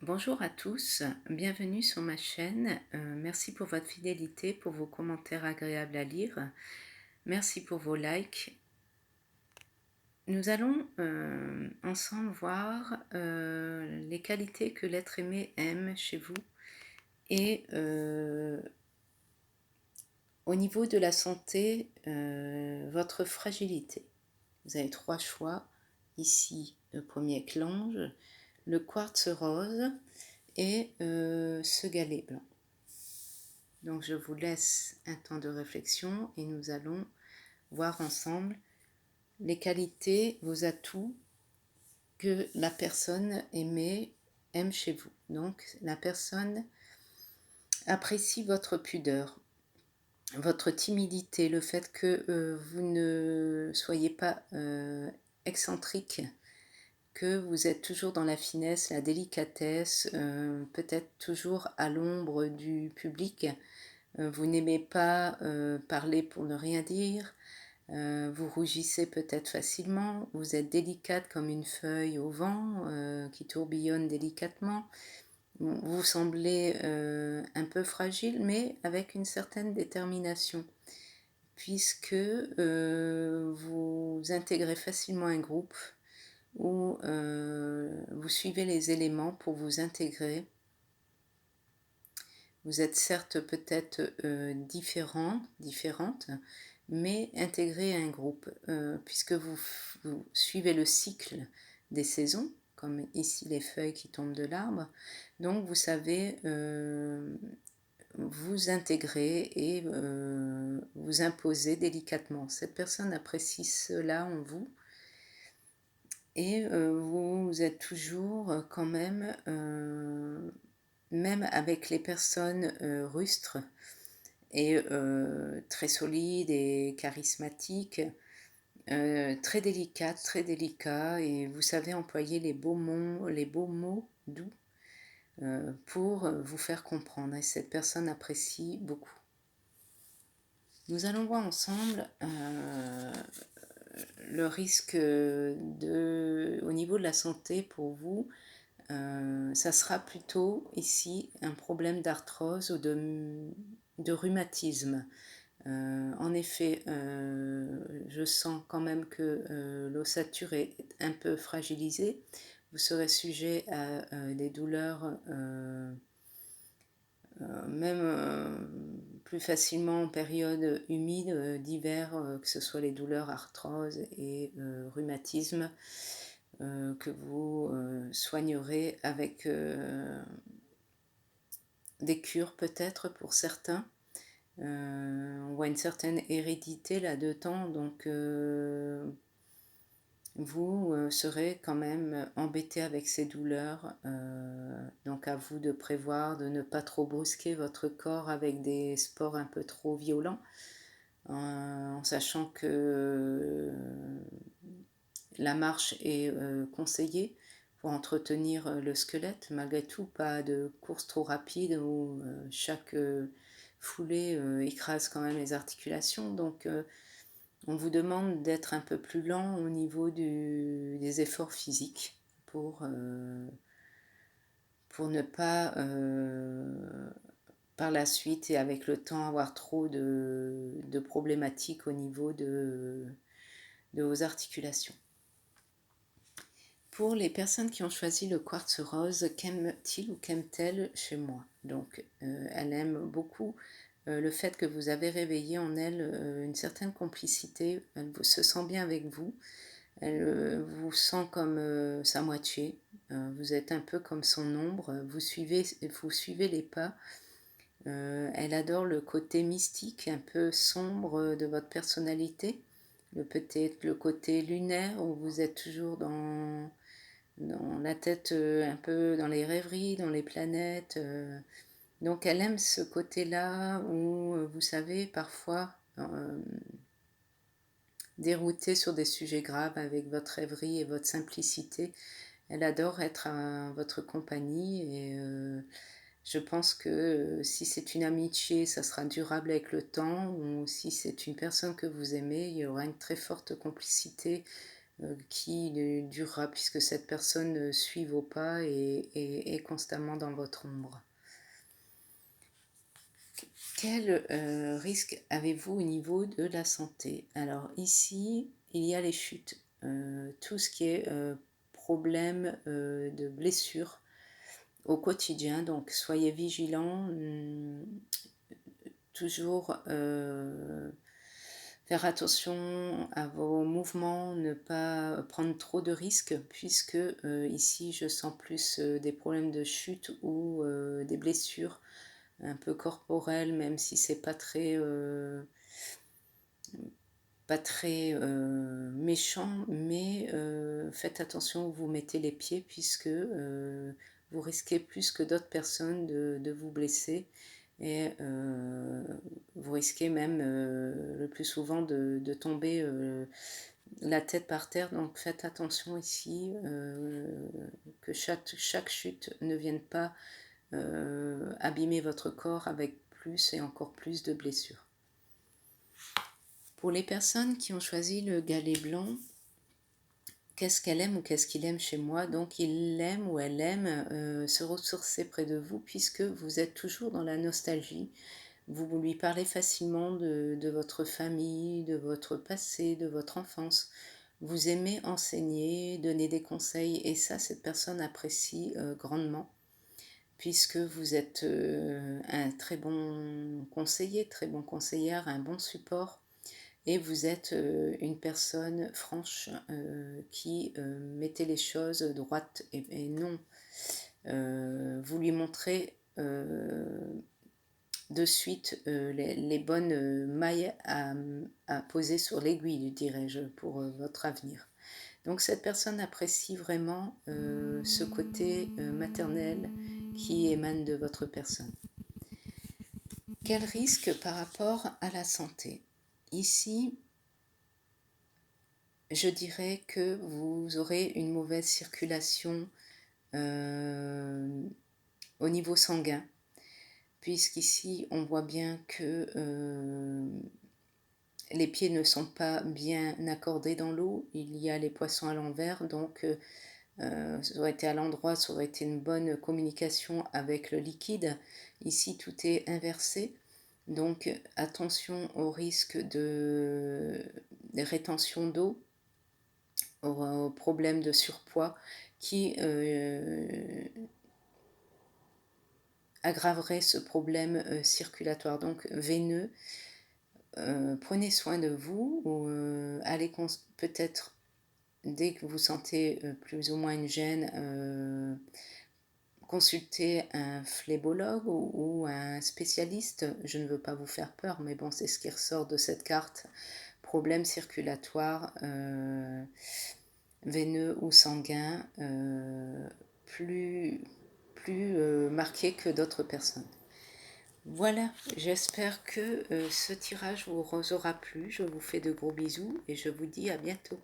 Bonjour à tous, bienvenue sur ma chaîne. Merci pour votre fidélité, pour vos commentaires agréables à lire. Merci pour vos likes. Nous allons ensemble voir les qualités que l'être aimé aime chez vous et au niveau de la santé, votre fragilité. Vous avez trois choix. Ici, le premier avec l'ange, le quartz rose et ce galet blanc. Donc je vous laisse un temps de réflexion et nous allons voir ensemble les qualités, vos atouts que la personne aimée aime chez vous. Donc la personne apprécie votre pudeur, votre timidité, le fait que vous ne soyez pas excentrique, que vous êtes toujours dans la finesse, la délicatesse, peut-être toujours à l'ombre du public. Vous n'aimez pas parler pour ne rien dire, vous rougissez peut-être facilement, vous êtes délicate comme une feuille au vent qui tourbillonne délicatement. Vous semblez un peu fragile, mais avec une certaine détermination, puisque vous intégrez facilement un groupe où vous suivez les éléments pour vous intégrer. Vous êtes certes peut-être différente, mais intégrée à un groupe, puisque vous suivez le cycle des saisons, comme ici les feuilles qui tombent de l'arbre. Donc vous savez vous intégrer et vous imposer délicatement. Cette personne apprécie cela en vous et vous êtes toujours quand même avec les personnes rustres et très solides et charismatiques, très délicates, très délicats, et vous savez employer les beaux mots doux pour vous faire comprendre. Et cette personne apprécie beaucoup. Nous allons voir ensemble le risque au niveau de la santé pour vous. Ça sera plutôt ici un problème d'arthrose ou de rhumatisme. En effet, je sens quand même que l'ossature est un peu fragilisée. Vous serez sujet à des douleurs même plus facilement en période humide d'hiver, que ce soit les douleurs arthrose et rhumatisme, que vous soignerez avec des cures peut-être pour certains. On voit une certaine hérédité là-dedans, donc vous serez quand même embêté avec ces douleurs, donc à vous de prévoir de ne pas trop brusquer votre corps avec des sports un peu trop violents, en sachant que la marche est conseillée pour entretenir le squelette. Malgré tout, pas de course trop rapide où chaque foulée écrase quand même les articulations. Donc on vous demande d'être un peu plus lent au niveau des efforts physiques pour ne pas par la suite et avec le temps avoir trop de problématiques au niveau de vos articulations. Pour les personnes qui ont choisi le quartz rose, qu'aiment-ils ou qu'aiment-elles chez moi? Donc, elle aime beaucoup le fait que vous avez réveillé en elle une certaine complicité. Elle se sent bien avec vous. Elle vous sent comme sa moitié. Vous êtes un peu comme son ombre. Vous suivez les pas. Elle adore le côté mystique, un peu sombre de votre personnalité. Peut-être le côté lunaire où vous êtes toujours dans la tête un peu dans les rêveries, dans les planètes. Donc elle aime ce côté-là où, vous savez, parfois déroutée sur des sujets graves avec votre rêverie et votre simplicité. Elle adore être à votre compagnie et je pense que si c'est une amitié, ça sera durable avec le temps, ou si c'est une personne que vous aimez, il y aura une très forte complicité qui durera puisque cette personne suit vos pas et est constamment dans votre ombre. Quel risque avez-vous au niveau de la santé? Alors ici, il y a les chutes, tout ce qui est problème de blessures au quotidien, donc soyez vigilants, toujours faire attention à vos mouvements, ne pas prendre trop de risques puisque ici je sens plus des problèmes de chute ou des blessures un peu corporelles, même si c'est pas très méchant, mais faites attention où vous mettez les pieds puisque vous risquez plus que d'autres personnes de vous blesser et vous risquez même le plus souvent de tomber la tête par terre. Donc faites attention ici que chaque chute ne vienne pas abîmer votre corps avec plus et encore plus de blessures. Pour les personnes qui ont choisi le galet blanc, qu'est-ce qu'elle aime ou qu'est-ce qu'il aime chez moi? Donc il aime ou elle aime se ressourcer près de vous puisque vous êtes toujours dans la nostalgie. Vous lui parlez facilement de votre famille, de votre passé, de votre enfance. Vous aimez enseigner, donner des conseils et ça, cette personne apprécie grandement puisque vous êtes un très bon conseiller, très bon conseillère, un bon support. Et vous êtes une personne franche qui mettait les choses droites et non. Vous lui montrez de suite les bonnes mailles à poser sur l'aiguille, dirais-je, pour votre avenir. Donc cette personne apprécie vraiment ce côté maternel qui émane de votre personne. Quel risque par rapport à la santé? Ici, je dirais que vous aurez une mauvaise circulation au niveau sanguin, puisqu'ici on voit bien que les pieds ne sont pas bien accordés dans l'eau, il y a les poissons à l'envers, donc ça aurait été à l'endroit, ça aurait été une bonne communication avec le liquide. Ici tout est inversé, donc attention au risque de rétention d'eau, aux problèmes de surpoids qui aggraverait ce problème circulatoire, donc veineux. Prenez soin de vous, ou allez peut-être, dès que vous sentez plus ou moins une gêne, consulter un phlébologue ou un spécialiste. Je ne veux pas vous faire peur, mais bon, c'est ce qui ressort de cette carte. Problème circulatoire, veineux ou sanguin, plus marqué que d'autres personnes. Voilà, j'espère que ce tirage vous aura plu. Je vous fais de gros bisous et je vous dis à bientôt.